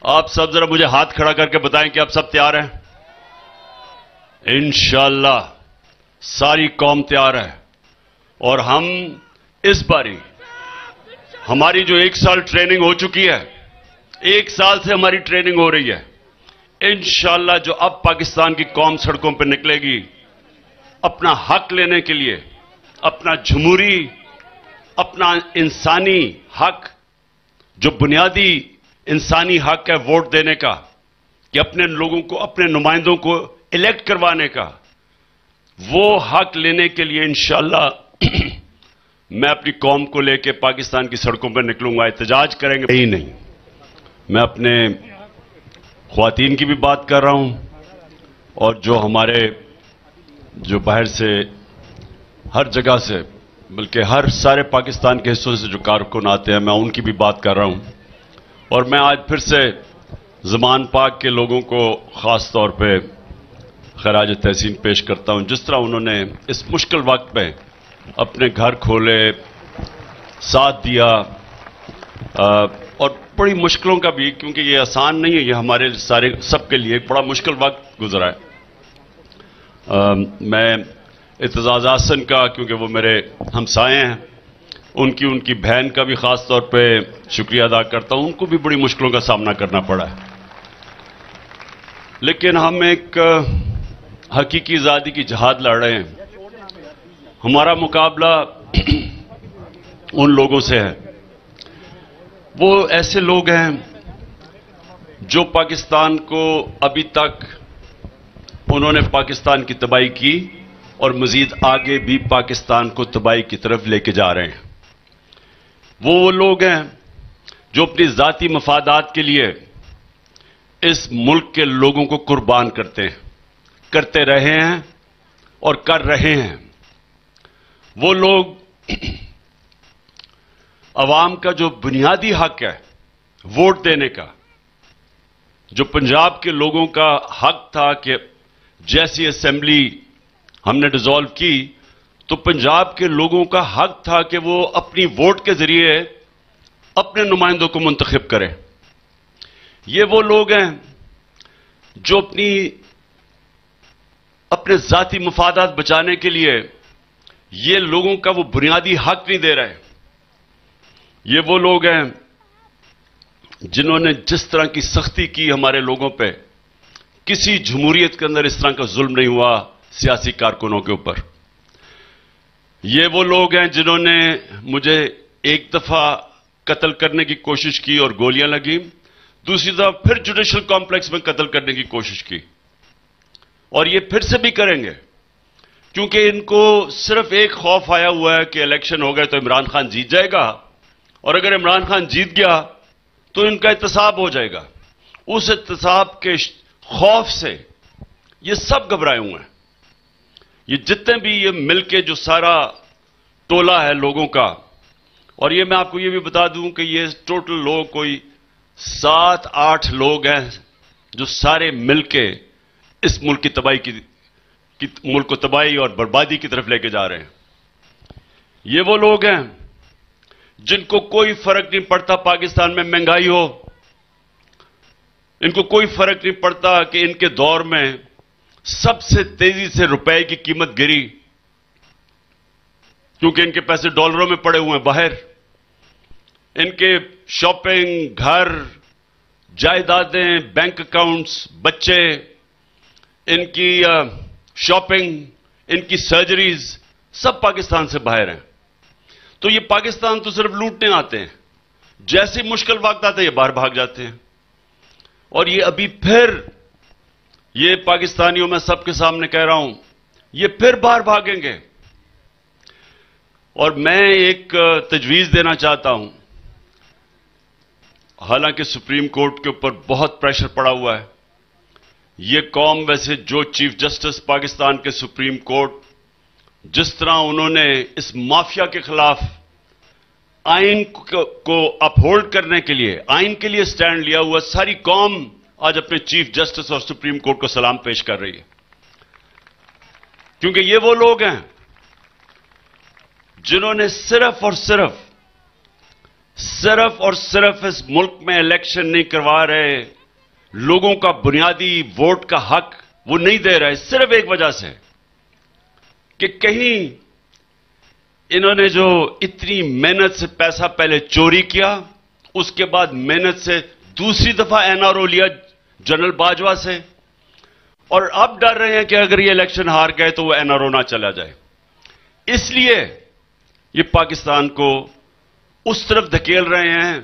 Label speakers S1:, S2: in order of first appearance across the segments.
S1: آپ سب ذرا مجھے ہاتھ کھڑا کر کے بتائیں کہ آپ سب تیار ہیں؟ انشاءاللہ ساری قوم تیار ہے، اور ہم اس باری ہماری جو 1 سال ٹریننگ ہو چکی ہے، 1 سال سے ہماری ٹریننگ ہو رہی ہے، انشاءاللہ جو اب پاکستان کی قوم سڑکوں پہ نکلے گی اپنا حق لینے کے لیے، اپنا جمہوری، اپنا انسانی حق، جو بنیادی انسانی حق ہے ووٹ دینے کا، کہ اپنے لوگوں کو، اپنے نمائندوں کو الیکٹ کروانے کا، وہ حق لینے کے لیے انشاءاللہ میں اپنی قوم کو لے کے پاکستان کی سڑکوں پر نکلوں گا، احتجاج کریں گے ہی نہیں۔ میں اپنے خواتین کی بھی بات کر رہا ہوں، اور جو ہمارے جو باہر سے ہر جگہ سے، بلکہ ہر سارے پاکستان کے حصوں سے جو کارکن آتے ہیں، میں ان کی بھی بات کر رہا ہوں۔ اور میں آج پھر سے زمان پاک کے لوگوں کو خاص طور پہ خراج تحسین پیش کرتا ہوں، جس طرح انہوں نے اس مشکل وقت میں اپنے گھر کھولے، ساتھ دیا، اور بڑی مشکلوں کا بھی، کیونکہ یہ آسان نہیں ہے، یہ ہمارے سارے سب کے لیے ایک بڑا مشکل وقت گزرا ہے۔ میں اعتزاز احسن کا، کیونکہ وہ میرے ہمسائے ہیں، ان کی بہن کا بھی خاص طور پہ شکریہ ادا کرتا ہوں، ان کو بھی بڑی مشکلوں کا سامنا کرنا پڑا ہے، لیکن ہم ایک حقیقی آزادی کی جہاد لڑ رہے ہیں۔ ہمارا مقابلہ ان لوگوں سے ہے، وہ ایسے لوگ ہیں جو پاکستان کو ابھی تک انہوں نے پاکستان کی تباہی کی، اور مزید آگے بھی پاکستان کو تباہی کی طرف لے کے جا رہے ہیں۔ وہ لوگ ہیں جو اپنی ذاتی مفادات کے لیے اس ملک کے لوگوں کو قربان کرتے رہے ہیں اور کر رہے ہیں۔ وہ لوگ عوام کا جو بنیادی حق ہے ووٹ دینے کا، جو پنجاب کے لوگوں کا حق تھا کہ جیسی اسمبلی ہم نے ڈیزالو کی، تو پنجاب کے لوگوں کا حق تھا کہ وہ اپنی ووٹ کے ذریعے اپنے نمائندوں کو منتخب کریں۔ یہ وہ لوگ ہیں جو اپنے ذاتی مفادات بچانے کے لیے یہ لوگوں کا وہ بنیادی حق نہیں دے رہے۔ یہ وہ لوگ ہیں جنہوں نے جس طرح کی سختی کی ہمارے لوگوں پہ، کسی جمہوریت کے اندر اس طرح کا ظلم نہیں ہوا سیاسی کارکنوں کے اوپر۔ یہ وہ لوگ ہیں جنہوں نے مجھے ایک دفعہ قتل کرنے کی کوشش کی اور گولیاں لگیں، دوسری دفعہ پھر جوڈیشل کمپلیکس میں قتل کرنے کی کوشش کی، اور یہ پھر سے بھی کریں گے، کیونکہ ان کو صرف ایک خوف آیا ہوا ہے کہ الیکشن ہو گئے تو عمران خان جیت جائے گا، اور اگر عمران خان جیت گیا تو ان کا احتساب ہو جائے گا۔ اس احتساب کے خوف سے یہ سب گھبرائے ہوئے ہیں۔ یہ جتنے بھی یہ مل کے جو سارا ٹولہ ہے لوگوں کا، اور یہ میں آپ کو یہ بھی بتا دوں کہ یہ ٹوٹل لوگ کوئی 7-8 لوگ ہیں جو سارے مل کے اس ملک کی تباہی ملک کو تباہی اور بربادی کی طرف لے کے جا رہے ہیں۔ یہ وہ لوگ ہیں جن کو کوئی فرق نہیں پڑتا پاکستان میں مہنگائی ہو، ان کو کوئی فرق نہیں پڑتا کہ ان کے دور میں سب سے تیزی سے روپے کی قیمت گری، کیونکہ ان کے پیسے ڈالروں میں پڑے ہوئے ہیں باہر۔ ان کے شاپنگ، گھر، جائیدادیں، بینک اکاؤنٹس، بچے، ان کی شاپنگ، ان کی سرجریز سب پاکستان سے باہر ہیں۔ تو یہ پاکستان تو صرف لوٹنے آتے ہیں، جیسے مشکل وقت آتا ہے یہ باہر بھاگ جاتے ہیں، اور یہ ابھی پھر یہ پاکستانیوں میں سب کے سامنے کہہ رہا ہوں، یہ پھر باہر بھاگیں گے۔ اور میں ایک تجویز دینا چاہتا ہوں، حالانکہ سپریم کورٹ کے اوپر بہت پریشر پڑا ہوا ہے، یہ قوم ویسے جو چیف جسٹس پاکستان کے سپریم کورٹ جس طرح انہوں نے اس مافیا کے خلاف آئین کو اپہولڈ کرنے کے لیے، آئین کے لیے سٹینڈ لیا ہوا، ساری قوم آج اپنے چیف جسٹس اور سپریم کورٹ کو سلام پیش کر رہی ہے، کیونکہ یہ وہ لوگ ہیں جنہوں نے صرف اور صرف صرف اور صرف اس ملک میں الیکشن نہیں کروا رہے, لوگوں کا بنیادی ووٹ کا حق وہ نہیں دے رہے, صرف ایک وجہ سے کہ کہیں انہوں نے جو اتنی محنت سے پیسہ پہلے چوری کیا, اس کے بعد محنت سے دوسری دفعہ NRO لیا جنرل باجوہ سے, اور اب ڈر رہے ہیں کہ اگر یہ الیکشن ہار گئے تو وہ NRO نہ چلا جائے. اس لیے یہ پاکستان کو اس طرف دھکیل رہے ہیں.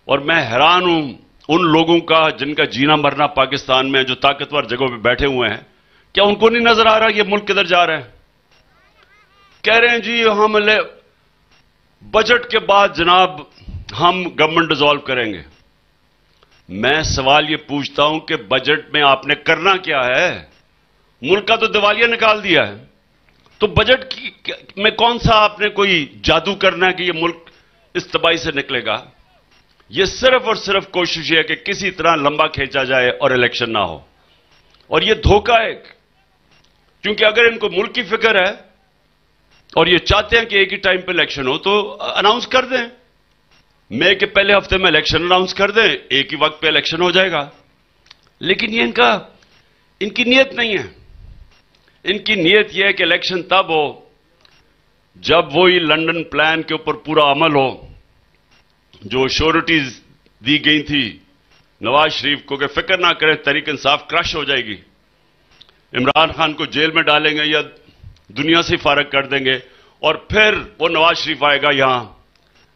S1: اور میں حیران ہوں ان لوگوں کا جن کا جینا مرنا پاکستان میں, جو طاقتور جگہوں پہ بیٹھے ہوئے ہیں, کیا ان کو نہیں نظر آ رہا یہ ملک کدھر جا رہا ہے؟ کہہ رہے ہیں جی ہم بجٹ کے بعد جناب ہم گورنمنٹ ڈیزالو کریں گے. میں سوال یہ پوچھتا ہوں کہ بجٹ میں آپ نے کرنا کیا ہے؟ ملک کا تو دیوالیہ نکال دیا ہے, تو بجٹ میں کون سا آپ نے کوئی جادو کرنا ہے کہ یہ ملک اس تباہی سے نکلے گا؟ یہ صرف اور صرف کوشش ہے کہ کسی طرح لمبا کھینچا جائے اور الیکشن نہ ہو. اور یہ دھوکہ ہے, کیونکہ اگر ان کو ملک کی فکر ہے اور یہ چاہتے ہیں کہ ایک ہی ٹائم پہ الیکشن ہو تو اناؤنس کر دیں, مئی کے پہلے ہفتے میں الیکشن اناؤنس کر دیں, ایک ہی وقت پہ الیکشن ہو جائے گا. لیکن یہ ان کی نیت نہیں ہے. ان کی نیت یہ ہے کہ الیکشن تب ہو جب وہی لنڈن پلان کے اوپر پورا عمل ہو, جو شورٹیز دی گئی تھی نواز شریف کو کہ فکر نہ کرے تحریک انصاف کرش ہو جائے گی, عمران خان کو جیل میں ڈالیں گے یا دنیا سے فارغ کر دیں گے, اور پھر وہ نواز شریف آئے گا یہاں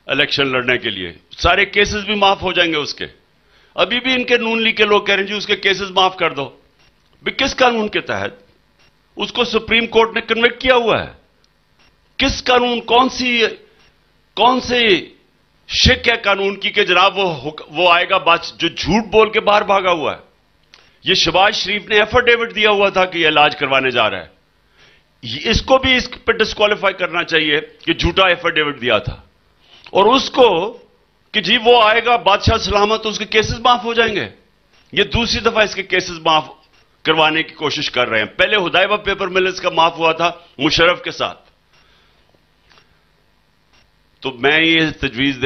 S1: الیکشن لڑنے کے لیے, سارے کیسز بھی معاف ہو جائیں گے اس کے. ابھی بھی ان کے نون لیگ کے لوگ کہہ رہے ہیں جی اس کے کیسز معاف کر دو. بھی کس قانون کے تحت؟ اس کو سپریم کورٹ نے کنوکٹ کیا ہوا ہے. کس قانون, کون سی شک ہے قانون کی کہ جناب وہ آئے گا جو جھوٹ بول کے باہر بھاگا ہوا ہے؟ یہ شہباز شریف نے ایفیڈیوٹ دیا ہوا تھا کہ یہ علاج کروانے جا رہا ہے. اس کو بھی اس پہ ڈسکوالیفائی کرنا چاہیے کہ جھوٹا ایفیڈیوٹ دیا تھا. اور اس کو کہ جی وہ آئے گا بادشاہ سلامت تو اس کے کیسز معاف ہو جائیں گے. یہ دوسری دفعہ اس کے کیسز معاف کروانے کی کوشش کر رہے ہیں. پہلے ہدایبہ پیپر ملز کا معاف ہوا تھا مشرف کے ساتھ. تو میں یہ تجویز